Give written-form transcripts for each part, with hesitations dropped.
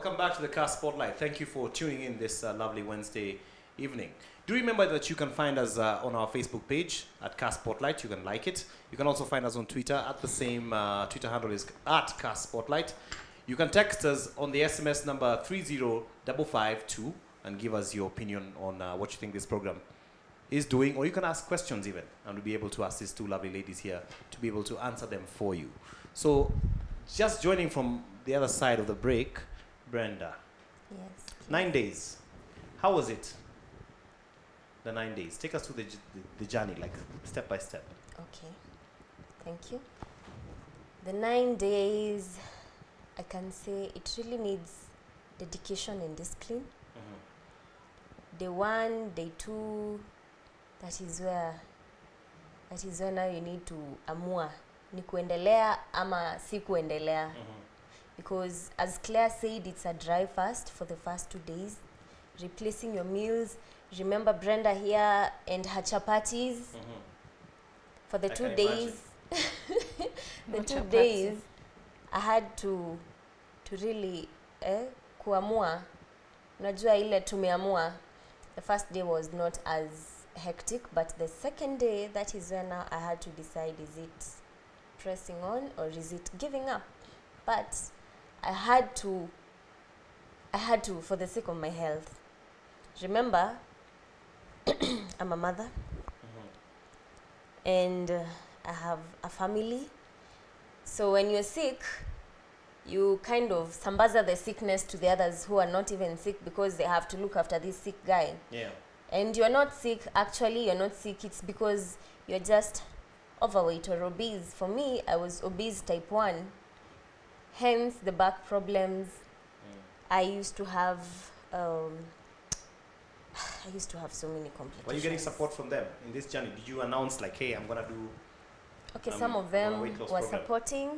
Welcome back to the KASS Spotlight. Thank you for tuning in this lovely Wednesday evening. Do remember that you can find us on our Facebook page at KASS Spotlight. You can like it. You can also find us on Twitter at the same Twitter handle is at KASS Spotlight. You can text us on the SMS number 30552 and give us your opinion on what you think this program is doing, or you can ask questions even, and we'll be able to ask these two lovely ladies here to be able to answer them for you. So, just joining from the other side of the break, Brenda. Yes. 9 days. How was it? The 9 days. Take us through the journey, like step by step. Okay. Thank you. The 9 days, I can say it really needs dedication and discipline. Day 1, day 2, that is where now you need to amua ni kuendelea ama si kuendelea. Because as Claire said, it's a dry fast for the first 2 days, replacing your meals. Remember Brenda here and her chapatis for the 2 days. The 2 days I had to really kuamua. Unajua ile tumeamua. The first day was not as hectic, but the second day, that is when now I had to decide, is it pressing on or is it giving up? But I had to for the sake of my health. Remember, I'm a mother, and I have a family. So when you're sick, you kind of sambaza the sickness to the others who are not even sick, because they have to look after this sick guy. Yeah. And you're not sick, actually you're not sick, it's because you're just overweight or obese. For me, I was obese type 1, hence the back problems. I used to have so many complications. Were you getting support from them in this journey? Did you announce like, hey, I'm gonna do okay, some of them were program supporting.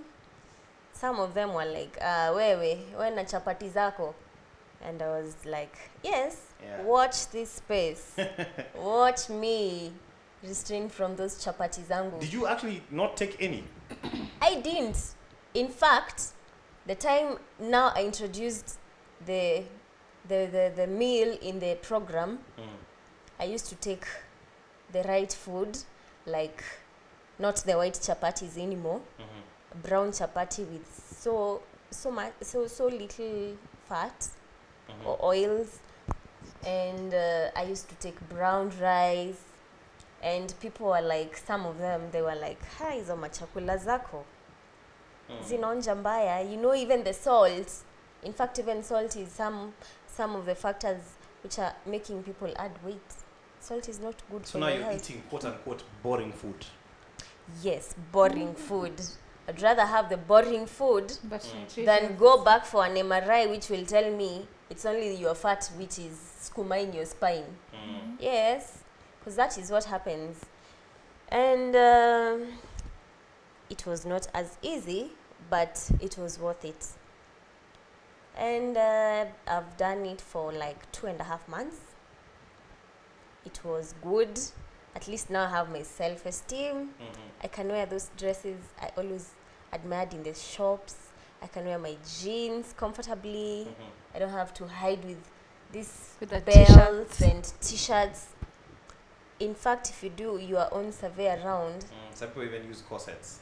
Some of them were like, wewe na chapati zako. And I was like, yes, yeah. Watch this space. Watch me restrain from those chapati zangu. Did you actually not take any? I didn't. In fact, the time now I introduced the meal in the program, I used to take the right food, like not the white chapatis anymore. Brown chapati with so little fat or oils, and I used to take brown rice, and people were like, some of them, they were like, hi, hizo machakula zako zinaonja mbaya. You know, even the salt, in fact even salt is some of the factors which are making people add weight. Salt is not good for your health. So now you're eating quote unquote boring food. Yes, boring food. I'd rather have the boring food than go back for an MRI which will tell me it's only your fat which is skuma in your spine. Yes, because that is what happens. And it was not as easy, but it was worth it. And I've done it for like 2.5 months. It was good. At least now I have my self-esteem. I can wear those dresses I always admired in the shops. I can wear my jeans comfortably. I don't have to hide with these belts and t-shirts. In fact, if you do your own survey around, some people even use corsets.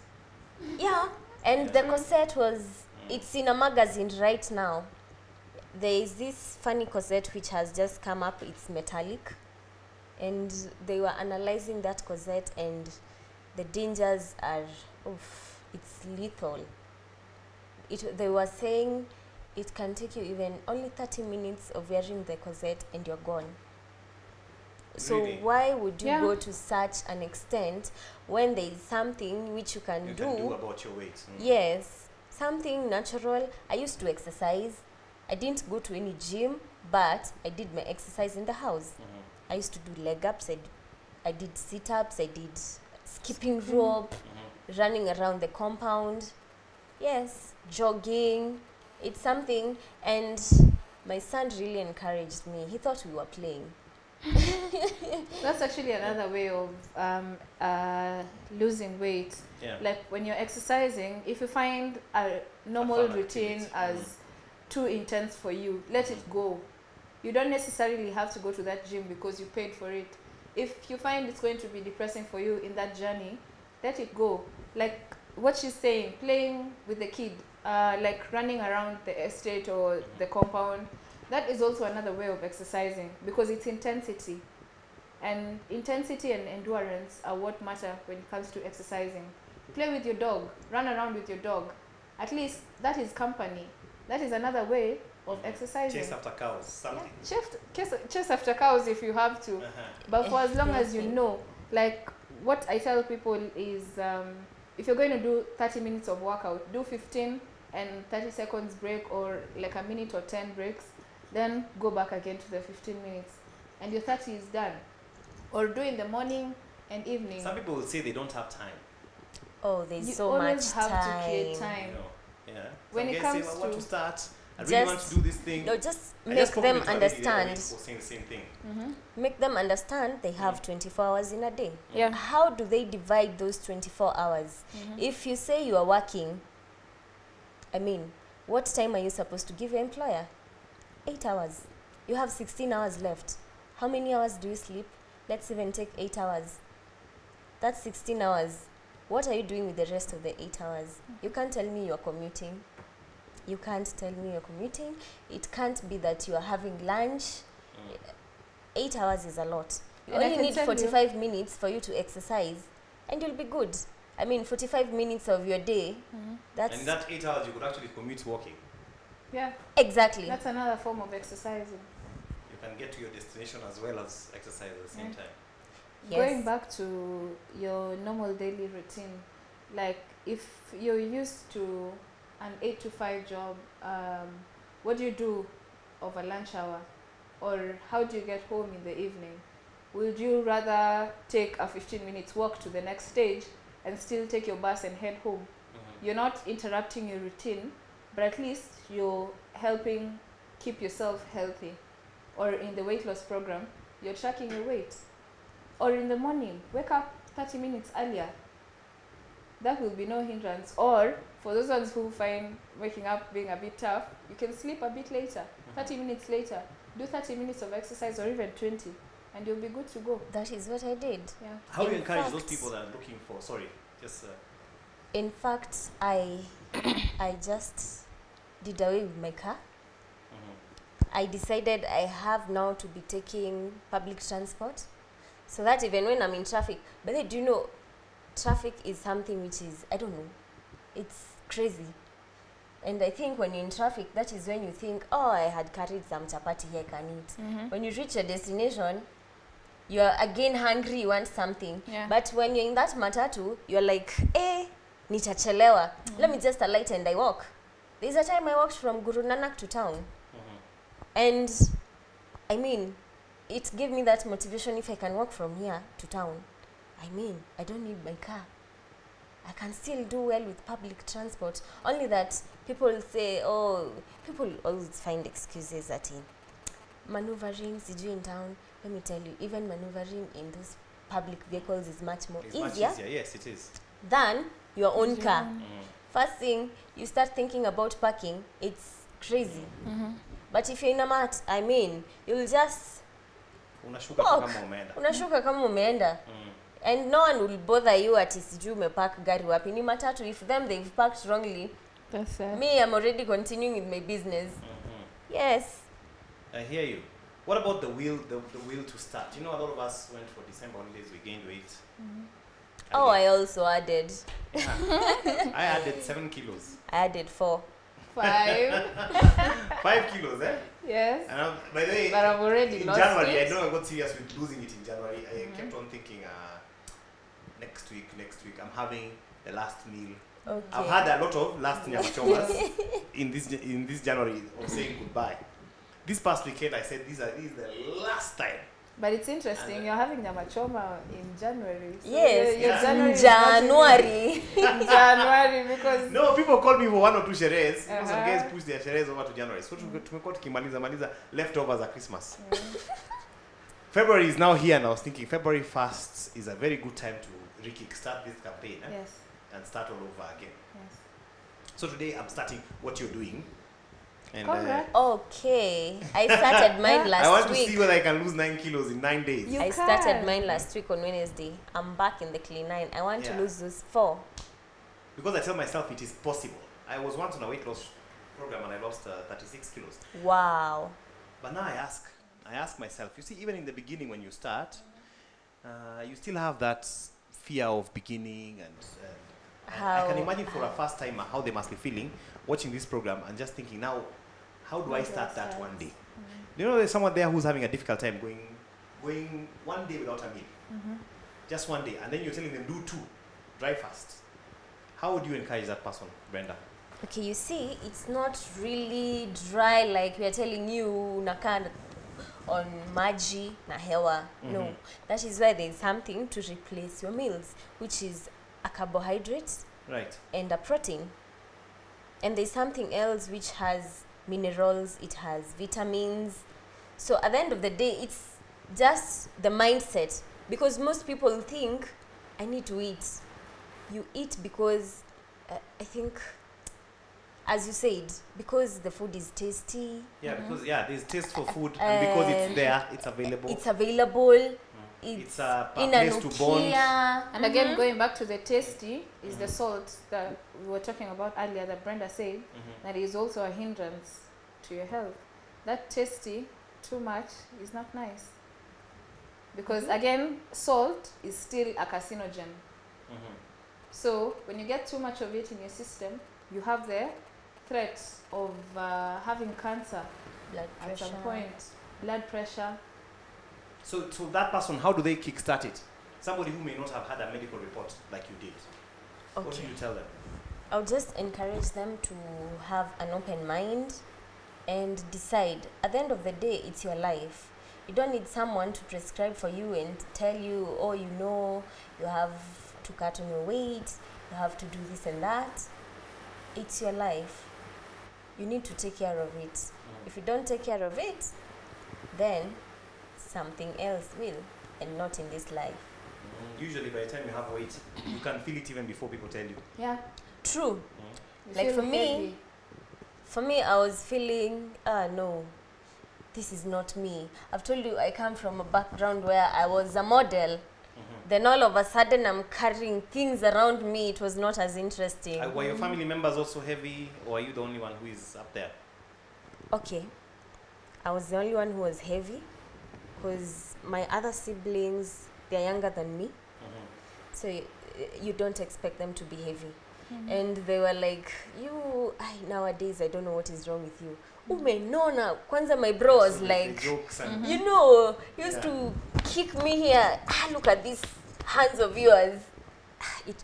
Yeah, and the corset was, it's in a magazine right now. There is this funny corset which has just come up. It's metallic. And they were analyzing that corset, and the dangers are, it's lethal. They were saying it can take you even only 30 minutes of wearing the corset and you're gone. So really? Why would you go to such an extent when there is something which you can do about your weight? Yes, something natural. I used to exercise. I didn't go to any gym, but I did my exercise in the house. I used to do leg ups, I did sit-ups, I did skipping rope, running around the compound. Yes, jogging. It's something, and my son really encouraged me. He thought we were playing. That's actually another way of losing weight. Yeah. Like when you're exercising, if you find a normal routine as too intense for you, let it go. You don't necessarily have to go to that gym because you paid for it. If you find it's going to be depressing for you in that journey, let it go. Like what she's saying, playing with the kid, like running around the estate or the compound, that is also another way of exercising because it's intensity. And intensity and endurance are what matter when it comes to exercising. Play with your dog, run around with your dog. At least that is company. That is another way of exercising. Chase after cows, something. Yeah, chase after cows if you have to. But for as long as you know, like what I tell people is if you're going to do 30 minutes of workout, do 15 and 30 seconds break, or like a minute or 10 breaks, then go back again to the 15 minutes and your 30 is done. Or do in the morning and evening. Some people will say they don't have time. Oh, there's You so much always have time. to create time. You know, yeah. When Some it guys comes say, I want to- to start. I really want to do this thing. No, just I make just spoke them with a lady the other day understand. who was saying the same thing. Make them understand they have 24 hours in a day. Yeah. How do they divide those 24 hours? If you say you are working, I mean, what time are you supposed to give your employer? 8 hours. You have 16 hours left. How many hours do you sleep? Let's even take 8 hours. That's 16 hours. What are you doing with the rest of the 8 hours? You can't tell me you're commuting. You can't tell me you're commuting. It can't be that you are having lunch. 8 hours is a lot. You And I only can need tell you- 45 minutes for you to exercise and you'll be good. I mean, 45 minutes of your day, that's... And in that 8 hours, you could actually commute walking. Yeah, Exactly. that's another form of exercising. You can get to your destination as well as exercise at the same Yeah. time. Yes. Going back to your normal daily routine, like if you're used to an 8 to 5 job, what do you do over lunch hour? Or how do you get home in the evening? Would you rather take a 15 minutes walk to the next stage and still take your bus and head home? You're not interrupting your routine, but at least you're helping keep yourself healthy. Or in the weight loss program, you're tracking your weight. Or in the morning, wake up 30 minutes earlier. That will be no hindrance. Or for those ones who find waking up being a bit tough, you can sleep a bit later, 30 minutes later. Do 30 minutes of exercise or even 20 and you'll be good to go. That is what I did. Yeah. How do you In encourage those fact- people that are looking for, sorry, just In fact, I just did away with my car. I decided I have now to be taking public transport, so that even when I'm in traffic, but then, do you know, traffic is something which is, I don't know, it's crazy. And I think when you're in traffic, that is when you think, oh, I had carried some chapati here, I can eat. When you reach your destination, you are again hungry, you want something. Yeah. But when you're in that matatu, you're like, nitachelewa. Let me just alight and I walk. There's a time I walked from Guru Nanak to town. And I mean, it gave me that motivation. If I can walk from here to town, I mean, I don't need my car. I can still do well with public transport. Only that people say, oh, people always find excuses at in maneuvering sijui in town. Let me tell you, even maneuvering in those public vehicles is much more it's easier much easier. Yes, it is. than your own Your car. own. First thing, you start thinking about parking, it's crazy. But if you're in a mat, I mean, you'll just Unashuka tu walk. kama umeenda. Unashuka kama umeenda. And no one will bother you ati sijui umepark gari wapi. Ni matatu, if them they've parked wrongly, That's it. me, I'm already continuing with my business. Yes. I hear you. What about the will to start? You know, a lot of us went for December holidays, we gained weight. Oh, I also added. I added 7 kilos. I added 4. 5. 5 kilos, eh? Yes. And by the way, But I've already in lost January, it. I know I got serious with losing it in January. I kept on thinking, next week, I'm having the last meal. Okay. I've had a lot of last nyamachomas in this January of saying goodbye. This past weekend, I said this is the last time. But it's interesting, you're having nyamachoma in January. So Yes, your Yeah. January is not January. in January because No, people call me for 1 or 2 sherehes. You know, some Uh-huh. guys push their sherehes over to January. So tumekuwa tukimaliza leftovers at Christmas. February is now here and I was thinking February 1st is a very good time to kickstart this campaign yes, and start all over again. yes. So today I'm starting what you're doing. And Congrats. Okay, I started mine I want last to see week. whether I can lose 9 kilos in 9 days. You I started can. mine last week on Wednesday. I'm back in the clean 9. I want to Yeah. lose those 4. Because I tell myself it is possible. I was once on a weight loss program and I lost 36 kilos. Wow. But now I ask myself, you see, even in the beginning when you start, you still have that fear of beginning and I can imagine for a first timer how they must be feeling watching this program and just thinking now, how do I start that one day? You know, there's someone there who's having a difficult time going one day without a meal. Just one day. And then you're telling them do 2, dry fast. How would you encourage that person, Brenda? Okay, you see, it's not really dry like we are telling you unakaa on maji na hewa. No, that is why there is something to replace your meals, which is a carbohydrate Right. and a protein. And there's something else which has minerals, it has vitamins. So at the end of the day, it's just the mindset. Because most people think, I need to eat. You eat because, I think, as you said, because the food is tasty. Yeah, because there's taste for food and because it's there, it's available. It's available. It's a place to bond. And again, going back to the tasty, is the salt that we were talking about earlier that Brenda said, that is also a hindrance to your health. That tasty, too much, is not nice. Because again, salt is still a carcinogen. So when you get too much of it in your system, you have the threat of having cancer Blood at pressure. some point, blood pressure. So that person, how do they kickstart it? Somebody who may not have had a medical report like you did. What do Okay. you tell them? I'll just encourage them to have an open mind and decide. At the end of the day, it's your life. You don't need someone to prescribe for you and tell you, oh, you know, you have to cut on your weight, you have to do this and that. It's your life. You need to take care of it. If you don't take care of it, then something else will, and not in this life. Usually by the time you have weight, you can feel it even before people tell you. Yeah. True. You Like feel for me, heavy. I was feeling, no, this is not me. I've told you I come from a background where I was a model. Then all of a sudden I'm carrying things around me. It was not as interesting. Were your family members also heavy, or are you the only one who is up there? Okay, I was the only one who was heavy because my other siblings, they're younger than me. So you don't expect them to be heavy. And they were like, nowadays I don't know what is wrong with you. Umenona. Kwanza my bro was So like, the jokes and you know, he used to kick me here. Look at these hands of yours. It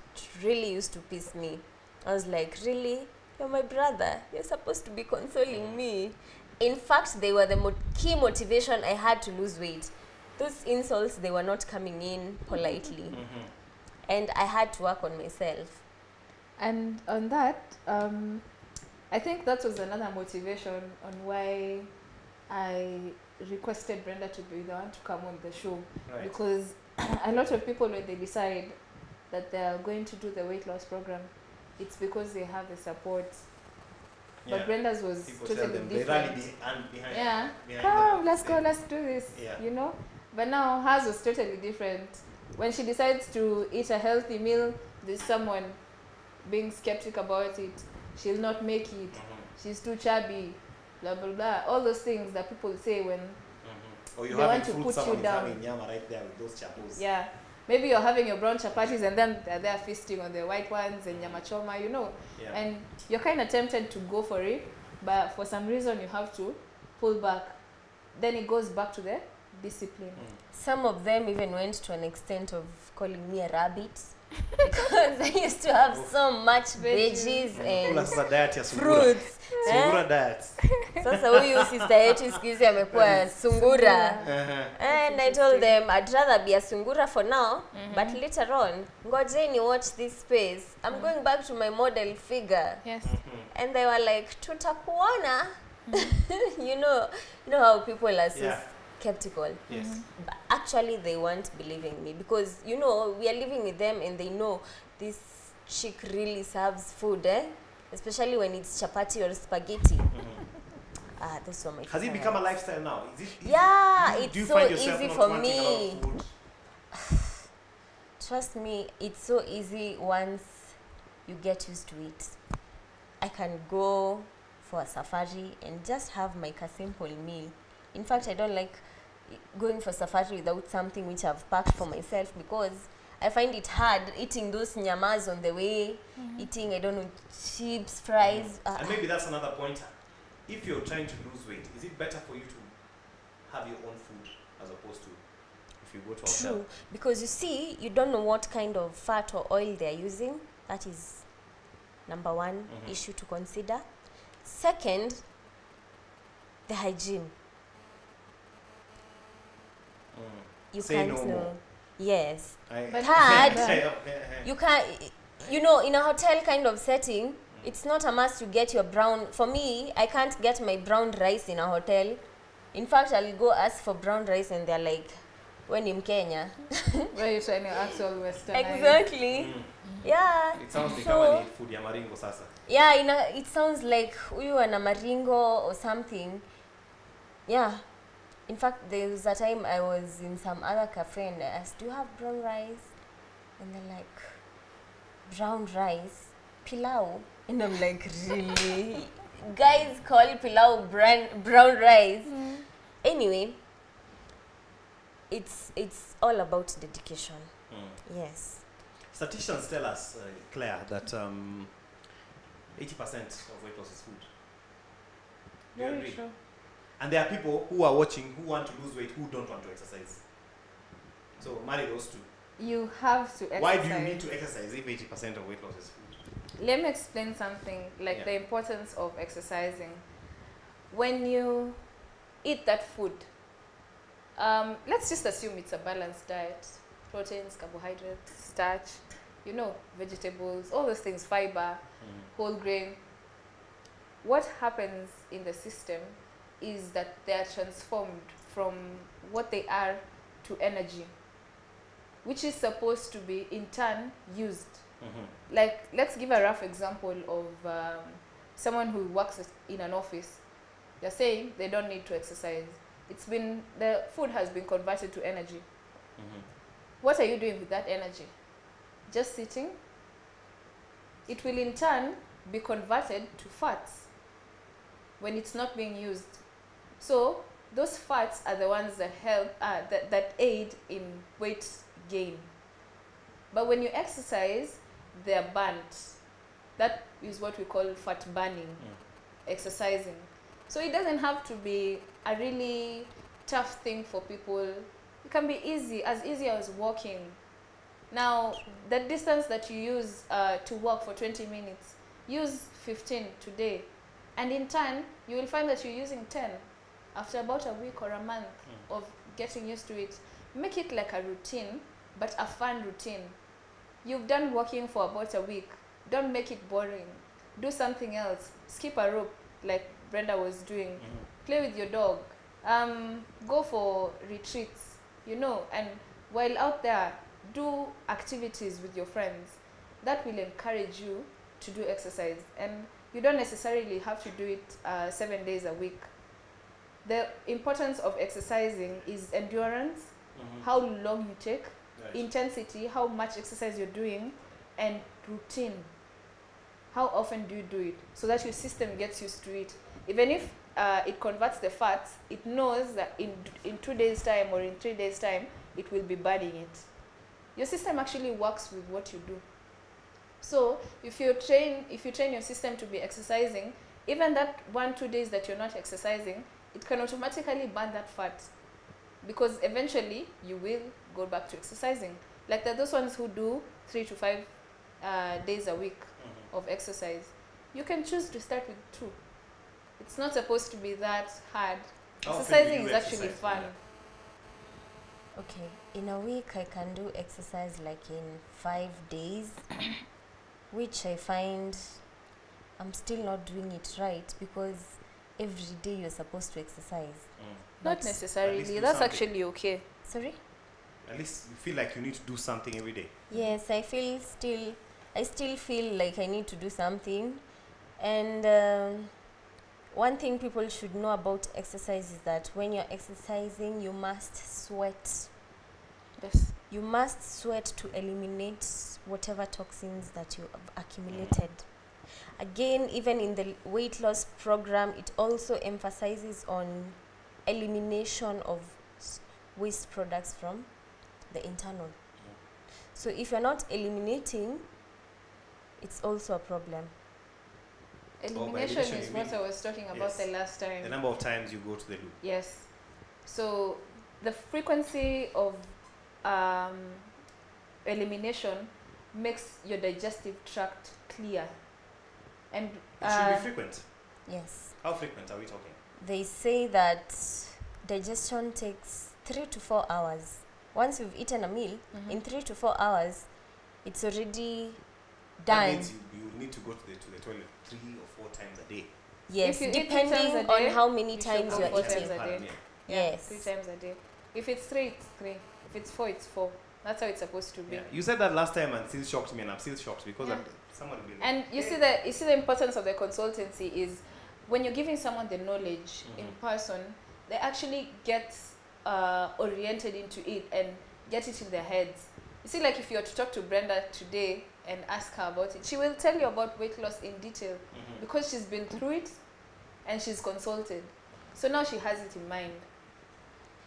really used to piss me. I was like, really? You're my brother. You're supposed to be consoling me. In fact, they were the key motivation I had to lose weight. Those insults, they were not coming in politely. And I had to work on myself. And on that, I think that was another motivation on why I requested Brenda to be the one to come on the show. Right. Because a lot of people, when they decide that they are going to do the weight loss program, it's because they have the support. But Brenda's was people tell totally them different. they rally behind. Yeah, behind come, them. let's go, let's do this. Yeah. You know. But now hers was totally different. When she decides to eat a healthy meal, there's someone being skeptic about it. She'll not make it. She's too chubby. Blah blah blah. All those things that people say when Or you're they having want to fruit, put someone you is down. having nyama right there with those chapos. Yeah. Maybe you're having your brown chapatis and then they're there feasting on the white ones and nyama choma, you know. Yeah. And you're kind of tempted to go for it, but for some reason you have to pull back. Then it goes back to the discipline. Some of them even went to an extent of calling me a rabbit because I used to have so much veggies Kula and sasa diet ya sungura. fruits. Sungura diet. Sasa huyu sister yetu siku hizi amekuwa sungura. And I told them I'd rather be a sungura for now, but later on, ngojeni watch this space. I'm going back to my model figure. Yes. And they were like, tutakuona. you know how people are so skeptical. Yes. But actually, they weren't believing me because, you know, we are living with them and they know this chick really serves food, especially when it's chapati or spaghetti. those were my Has it favorite. become a lifestyle now? Is it easy? Yeah, do it's you so find yourself easy not for wanting a lot me. of food? Trust me, it's so easy once you get used to it. I can go for a safari and just have my simple meal. In fact, I don't like going for safari without something which I've packed for myself, because I find it hard eating those nyamas on the way, eating, I don't know, chips, fries. And maybe that's another point. If you're trying to lose weight, is it better for you to have your own food as opposed to if you go to a hotel? True, because you see, you don't know what kind of fat or oil they're using. That is number one issue to consider. Second, the hygiene. You Say can't no know. more. Yes. But Third, you can't, you know, in a hotel kind of setting, it's not a must to get your brown. For me, I can't get my brown rice in a hotel. In fact, I'll go ask for brown rice and they're like, when in Kenya. Where you trying to actual Western. Exactly. Yeah. It sounds like So, food ya maringo sasa. yeah, it sounds like huyu ana maringo or something. Yeah. In fact, there was a time I was in some other cafe and I asked, do you have brown rice? And they're like, brown rice? Pilau? And I'm like, really? Guys call pilau brown rice? Anyway, it's all about dedication. Yes. Statisticians tell us, Claire, that 80% of weight loss is food. Do you Very agree? true. And there are people who are watching who want to lose weight, who don't want to exercise. So marry those two. You have to exercise. Why do you need to exercise if 80% of weight loss is food? Let me explain something, like the importance of exercising. When you eat that food, let's just assume it's a balanced diet. Proteins, carbohydrates, starch, you know, vegetables, all those things, fiber, whole grain. What happens in the system is that they are transformed from what they are to energy, which is supposed to be in turn used. Like, let's give a rough example of someone who works in an office. They're saying they don't need to exercise. The food has been converted to energy. What are you doing with that energy? Just sitting? It will in turn be converted to fats when it's not being used. So those fats are the ones that help, that aid in weight gain. But when you exercise, they're burnt. That is what we call fat burning, exercising. So it doesn't have to be a really tough thing for people. It can be easy as walking. Now, the distance that you use to walk for 20 minutes, use 15 today. And in turn, you will find that you're using 10 after about a week or a month of getting used to it. Make it like a routine, but a fun routine. You've done walking for about a week. Don't make it boring. Do something else. Skip a rope like Brenda was doing. Play with your dog. Go for retreats, you know, and while out there, do activities with your friends. That will encourage you to do exercise. And you don't necessarily have to do it 7 days a week. The importance of exercising is endurance, how long you take, intensity, how much exercise you're doing, and routine. How often do you do it? So that your system gets used to it. Even if it converts the fats, it knows that in 2 days' time or in 3 days' time, it will be burning it. Your system actually works with what you do. So if you train your system to be exercising, even that 1-2 days that you're not exercising, it can automatically burn that fat, because eventually you will go back to exercising. Like there are those ones who do 3 to 5 days a week of exercise. You can choose to start with 2. It's not supposed to be that hard. Exercising is actually fun. Okay, in a week I can do exercise like in 5 days, which I find I'm still not doing it right, because every day you're supposed to exercise. Not necessarily. That's actually okay. Sorry? At least you feel like you need to do something every day. Yes, I still feel like I need to do something. And one thing people should know about exercise is that when you're exercising, you must sweat. Yes. You must sweat to eliminate whatever toxins that you have accumulated. Again, even in the weight loss program, it also emphasizes on elimination of waste products from the internal. So if you're not eliminating, it's also a problem. Elimination is what I was talking about the last time. The number of times you go to the loo. Yes. So the frequency of elimination makes your digestive tract clear. And it should be frequent. Yes. How frequent are we talking? They say that digestion takes 3 to 4 hours. Once you've eaten a meal, in 3 to 4 hours, it's already done. That means you need to go to the toilet 3 or 4 times a day. Yes, if you depending eat 3 times a day, on how many times you're 4 eating. times a day. Yes. 3 times a day. If it's 3, it's 3. If it's 4, it's 4. That's how it's supposed to be. Yeah. You said that last time and still shocked me, and I'm still shocked because someone will. And you see the importance of the consultancy is when you're giving someone the knowledge in person, they actually get oriented into it and get it in their heads. You see, like if you were to talk to Brenda today and ask her about it, she will tell you about weight loss in detail because she's been through it and she's consulted. So now she has it in mind.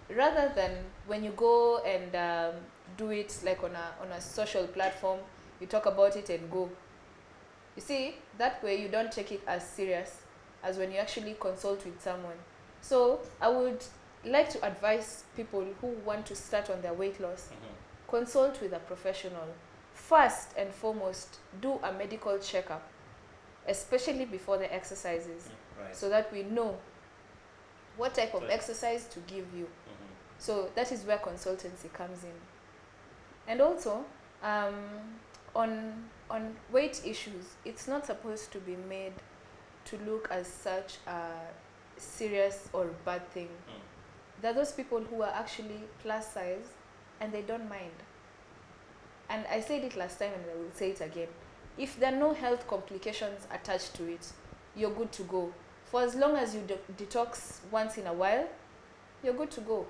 Rather than when you go and do it like on a social platform, you talk about it and go. You see, that way you don't take it as serious as when you actually consult with someone. So I would like to advise people who want to start on their weight loss, consult with a professional. First and foremost, do a medical checkup, especially before the exercises, so that we know what type of exercise to give you. So that is where consultancy comes in. And also, on weight issues, it's not supposed to be made to look as such a serious or bad thing. There are those people who are actually plus size and they don't mind. And I said it last time and I will say it again. If there are no health complications attached to it, you're good to go. For as long as you detox once in a while, you're good to go.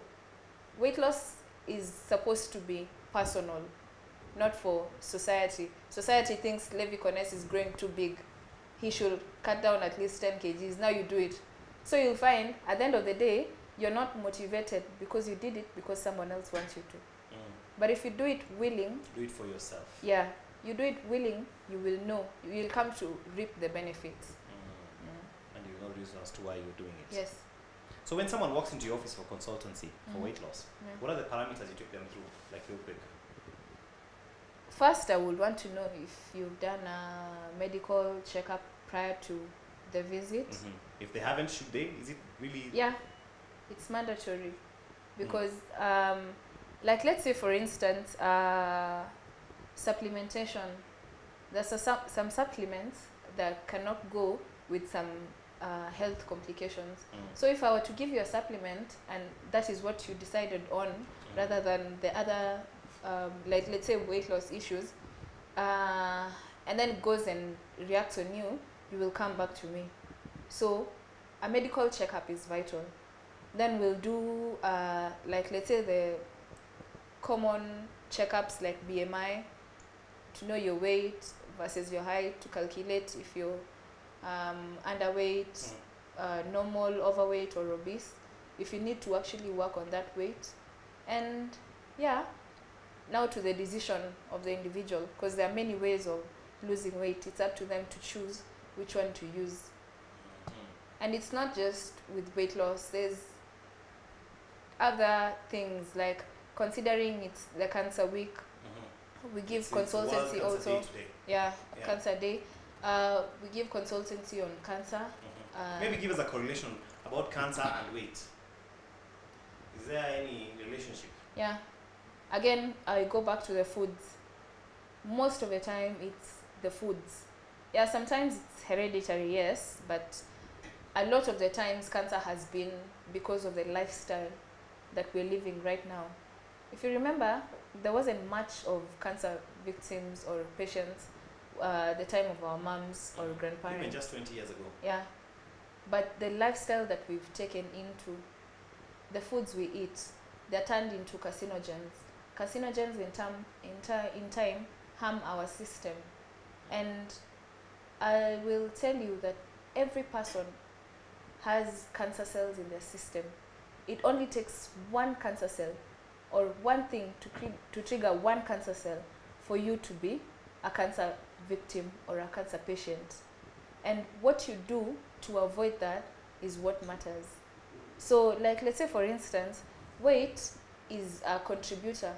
Weight loss is supposed to be personal, not for society. Society thinks Levi Koness is growing too big. He should cut down at least 10 kgs. Now you do it. So you'll find at the end of the day, you're not motivated because you did it because someone else wants you to. But if you do it willing, do it for yourself. Yeah, you do it willing, you will know. You will come to reap the benefits. And you know reason as to why you're doing it. Yes. So when someone walks into your office for consultancy, for weight loss, what are the parameters you take them through, like real quick? First, I would want to know if you've done a medical checkup prior to the visit. If they haven't, should they? Is it really? Yeah, it's mandatory. Because, like let's say for instance, supplementation. There's some supplements that cannot go with some health complications. So if I were to give you a supplement and that is what you decided on, rather than the other, like let's say weight loss issues, and then it goes and reacts on you, you will come back to me. So a medical checkup is vital. Then we'll do like let's say the common checkups like BMI, to know your weight versus your height, to calculate if you're underweight, normal, overweight or obese, if you need to actually work on that weight. And yeah, now to the decision of the individual, because there are many ways of losing weight. It's up to them to choose which one to use. And it's not just with weight loss, there's other things like considering it's the cancer week, we give consultancy also. Cancer day. We give consultancy on cancer. Maybe give us a correlation about cancer and weight. Is there any relationship? Yeah. Again, I go back to the foods. Most of the time, it's the foods. Yeah, sometimes it's hereditary, yes, but a lot of the times cancer has been because of the lifestyle that we're living right now. If you remember, there wasn't much of cancer victims or patients the time of our moms or grandparents. Even just 20 years ago. Yeah. but the lifestyle that we've taken into, the foods we eat, they're turned into carcinogens. Carcinogens in time harm our system. And I will tell you that every person has cancer cells in their system. It only takes one cancer cell or one thing to trigger one cancer cell for you to be a cancer victim or a cancer patient. And what you do to avoid that is what matters. So like, let's say for instance, weight is a contributor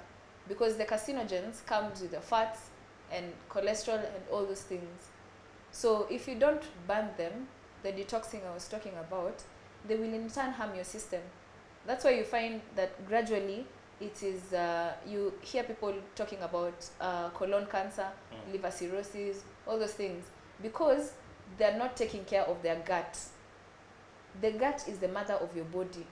because the carcinogens comes with the fats and cholesterol and all those things. So if you don't burn them, the detoxing I was talking about, they will in turn harm your system. That's why you find that gradually it is, you hear people talking about colon cancer, liver cirrhosis, all those things, because they're not taking care of their gut. The gut is the mother of your body.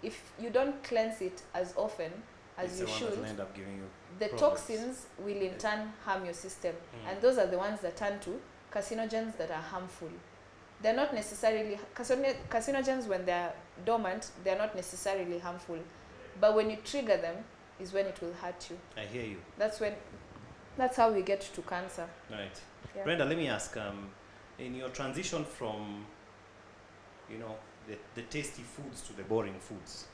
If you don't cleanse it as often as you should, end up giving you the problems. toxins will in turn harm your system. And those are the ones that turn to carcinogens that are harmful. They're not necessarily, carcinogens when they're dormant, they're not necessarily harmful. But when you trigger them is when it will hurt you. I hear you. That's how we get to cancer. Right. Yeah. Brenda, let me ask, in your transition from, the tasty foods to the boring foods,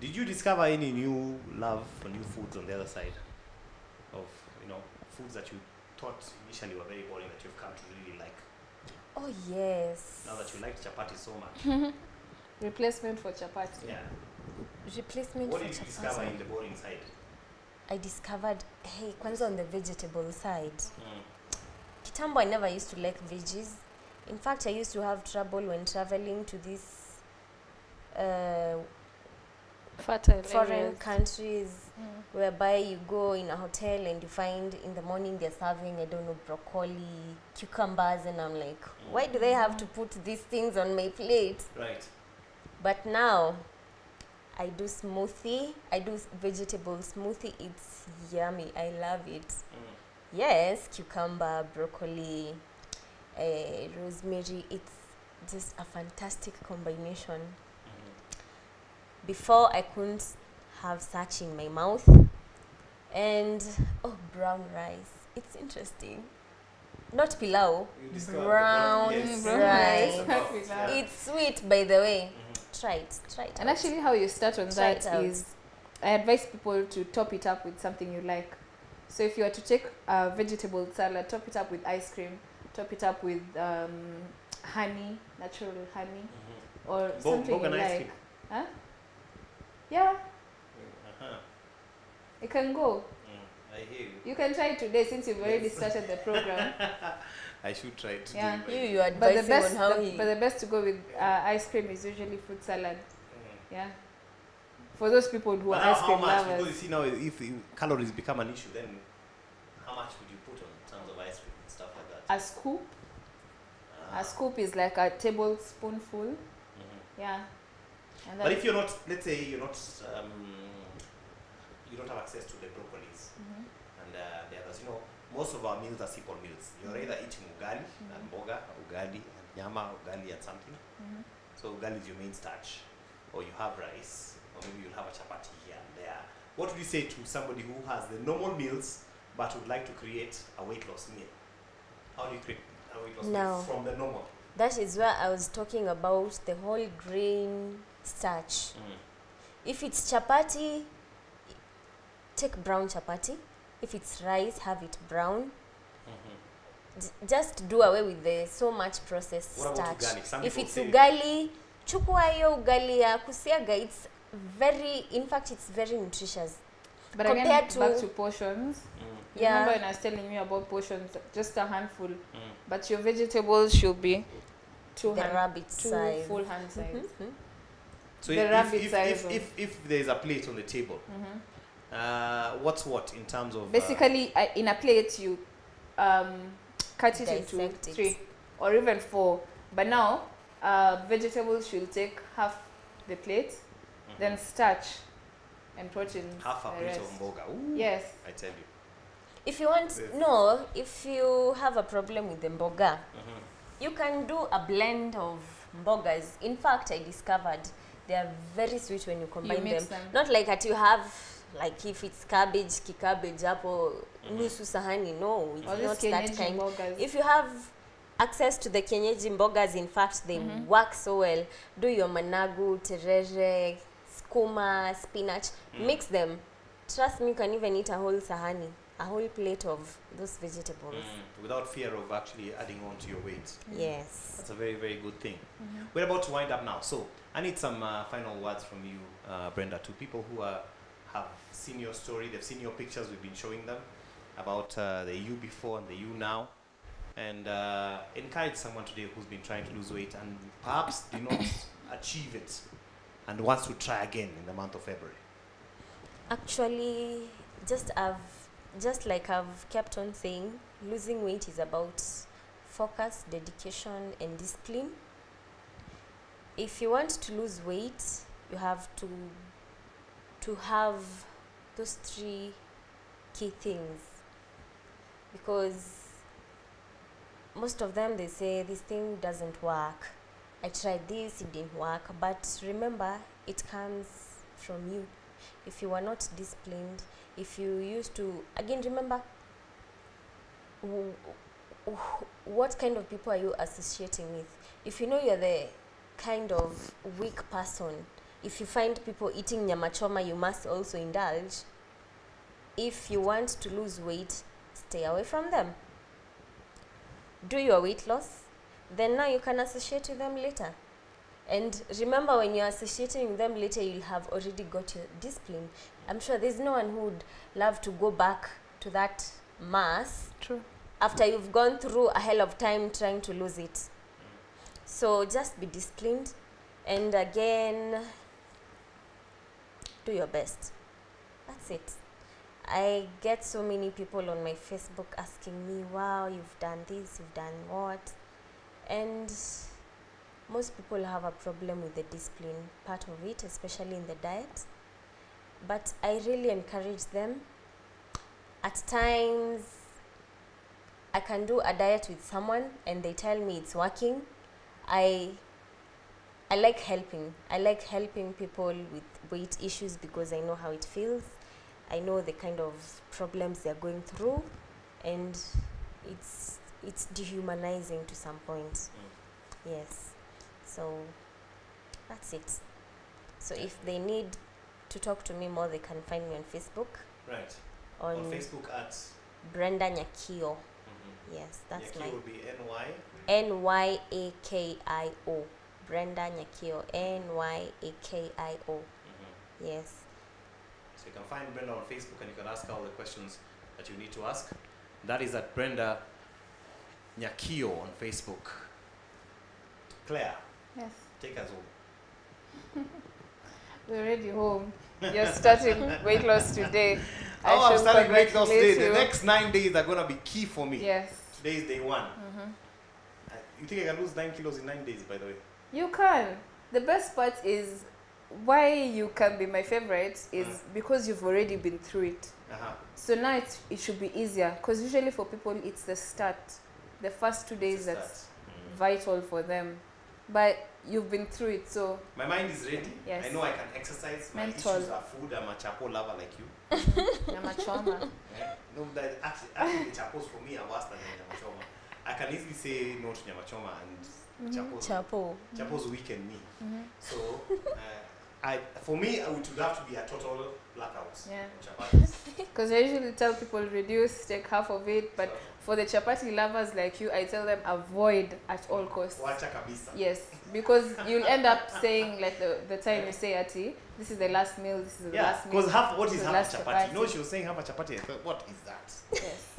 did you discover any new love for new foods on the other side of, foods that you thought initially were very boring that you've come to really like? Oh, yes. Now that you like chapati so much. Replacement for chapati. Yeah. Replacement What for did you chapati. discover in the boring side? I discovered, hey, kwanza on the vegetable side. Kitambo, I never used to like veggies. In fact, I used to have trouble when traveling to these Fertile foreign areas. countries, whereby you go in a hotel and you find in the morning they're serving, I don't know, broccoli, cucumbers, and I'm like, why do they have to put these things on my plate? Right. But now, I do smoothie. I do vegetable smoothie. It's yummy. I love it. Yes, cucumber, broccoli, rosemary. It's just a fantastic combination. Before, I couldn't have such in my mouth. And, brown rice. It's interesting. Not pilau, brown rice. It's sweet, by the way. Try it. And actually how you start on Try that it is, I advise people to top it up with something you like. So if you are to take a vegetable salad, top it up with ice cream, top it up with honey, natural honey, or something you like. Huh? Yeah. It can go. I hear you. You can try it today since you've already started the program. I should try it. Yeah. You advising on how but the best to go with ice cream is usually fruit salad. Yeah. For those people who are ice cream lovers. Because you see now, if calories become an issue, then how much would you put on in terms of ice cream and stuff like that? A scoop. A scoop is like a tablespoonful. Yeah. And but if you're not, let's say you're not, you don't have access to the broccolis and the others, most of our meals are simple meals. You're either eating ugali and mboga, ugali and nyama, ugali and something. So ugali is your main starch, or you have rice, or maybe you'll have a chapati here and there. What would you say to somebody who has the normal meals but would like to create a weight loss meal? How do you create a weight loss meal from the normal? That is where I was talking about the whole grain starch. If it's chapati, take brown chapati. If it's rice, have it brown. Just do away with the so much processed starch. If it's ugali, chukua hiyo ugali ya kusiaga. It's in fact, it's very nutritious. But again, back to portions. Remember when I was telling you about portions, just a handful. But your vegetables should be two full hand size. So if there's a plate on the table, what's what in terms of... Basically, in a plate, you cut it into 3 or even 4. But now, vegetables should take half the plate, then starch and proteins. Half a plate of mboga. Ooh, yes. I tell you. If you want, if you have a problem with the mboga, you can do a blend of mbogas. In fact, I discovered they are very sweet when you combine mix them. them. Not like that you have, like if it's cabbage, cabbage, apple, nusu sahani. No, it's All these not that kienyeji kind. mbogas. If you have access to the kienyeji mbogas, in fact, they work so well. Do your managu, terere, skuma, spinach, mix them. Trust me, you can even eat a whole sahani, a whole plate of those vegetables. Without fear of actually adding on to your weight. Yes. That's a very, very good thing. We're about to wind up now. So I need some final words from you, Brenda, to people who have seen your story. They've seen your pictures. We've been showing them about the you before and the you now. And encourage someone today who's been trying to lose weight and perhaps did not achieve it and wants to try again in the month of February. Actually, just like I've kept on saying, losing weight is about focus, dedication, and discipline. If you want to lose weight, you have to have those 3 key things, because most of them, they say this thing doesn't work. I tried this, it didn't work. But remember, it comes from you. If you are not disciplined, if you used to, again, remember, what kind of people are you associating with? If you know you're the kind of weak person, if you find people eating nyama choma, you must also indulge. If you want to lose weight, stay away from them. Do your weight loss, then now you can associate with them later. And remember, when you're associating with them later, you'll have already got your discipline. I'm sure there's no one who would love to go back to that mass. True. After you've gone through a hell of time trying to lose it. So just be disciplined, and again, do your best. That's it. I get so many people on my Facebook asking me, wow, you've done this, you've done what? And most people have a problem with the discipline part of it, especially in the diet. But I really encourage them. At times, I can do a diet with someone and they tell me it's working. I like helping. I like helping people with weight issues because I know how it feels. I know the kind of problems they're going through, and it's dehumanizing to some point. Yes. So that's it. So if they need to talk to me more, they can find me on Facebook. Right. On Facebook at Brenda Nyakio. Yes, that's Nyakio my would be Nyakio. Brenda Nyakio. Nyakio. Yes. So you can find Brenda on Facebook and you can ask her all the questions that you need to ask. That is at Brenda Nyakio on Facebook. Claire, Yes. take us home. We're already home. You're starting weight loss today. I'm shall starting weight loss today. congratulate The you. next 9 days are going to be key for me. Yes. Today is day 1. You think I can lose 9 kilos in 9 days, by the way? You can. The best part is why you can be my favorite is because you've already been through it. So now it should be easier, because usually for people it's the start, the first 2 days that's vital for them. But you've been through it, so my mind is ready. Yes. I know I can exercise. My Mental. issues are food. I'm a chapo lover like you. nyama choma. No, that actually the chapos for me are worse than the nyama choma. I can easily say no to nyama choma and chapos weaken me. So for me, it would have to be a total blackout. Yeah. On chapatis. Because I usually tell people reduce, take half of it, but for the chapati lovers like you, I tell them avoid at all costs. Wacha kabisa. Yes, because you'll end up saying, like the time you say, Ati, this is the last meal, this is the last meal. Because what is the half last a chapati? chapati. You know, she was saying half a chapati. I thought, what is that? Yes.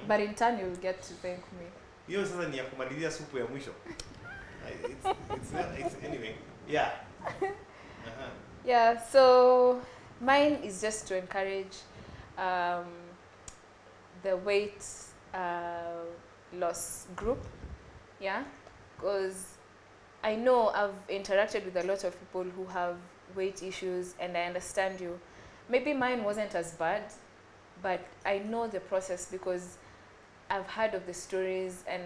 But in turn, you'll get to thank me. Hiyo sasa ni ya kumalizia supu ya mwisho. It's anyway. Yeah. Yeah, so mine is just to encourage the weight loss group. Yeah, because I know I've interacted with a lot of people who have weight issues, and I understand you. Maybe mine wasn't as bad, but I know the process because I've heard of the stories, and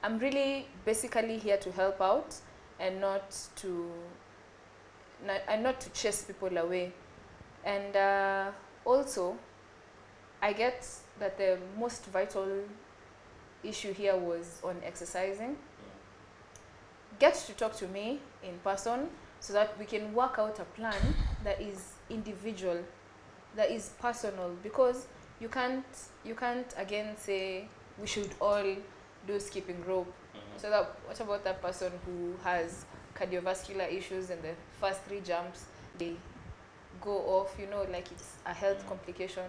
I'm really basically here to help out. and not to chase people away. And also, I get that the most vital issue here was on exercising. Get to talk to me in person so that we can work out a plan that is individual, that is personal, because you can't again say we should all do skipping rope. So that what about that person who has cardiovascular issues and the first 3 jumps they go off, you know, like it's a health complication.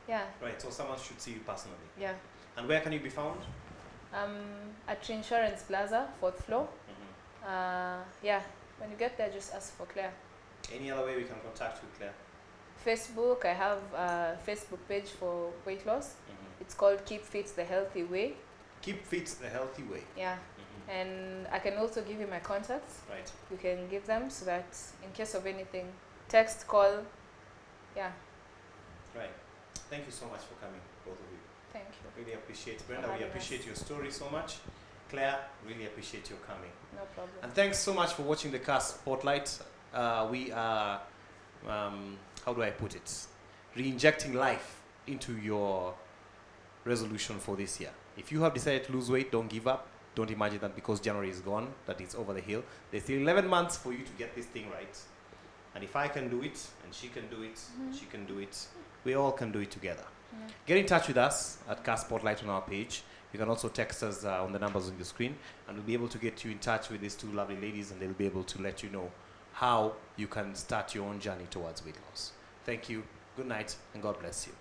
Yeah. Right, so someone should see you personally. Yeah. And where can you be found? At Insurance Plaza, 4th floor. Yeah, when you get there, just ask for Claire. Any other way we can contact you, Claire? Facebook, I have a Facebook page for weight loss. It's called Keep Fit the Healthy Way. Keep Fit the Healthy Way. Yeah. And I can also give you my contacts. Right. You can give them so that in case of anything, text, call. Yeah. Right. Thank you so much for coming, both of you. Thank you. Really appreciate it. Brenda, we appreciate your story so much. Claire, really appreciate your coming. No problem. And thanks so much for watching the KASS Spotlight. We are, how do I put it? Re-injecting life into your resolution for this year. If you have decided to lose weight, don't give up. Don't imagine that because January is gone, that it's over the hill. There's still 11 months for you to get this thing right. And if I can do it, and she can do it, and she can do it, we all can do it together. Get in touch with us at KASS Spotlight on our page. You can also text us on the numbers on the screen, and we'll be able to get you in touch with these 2 lovely ladies, and they'll be able to let you know how you can start your own journey towards weight loss. Thank you, good night, and God bless you.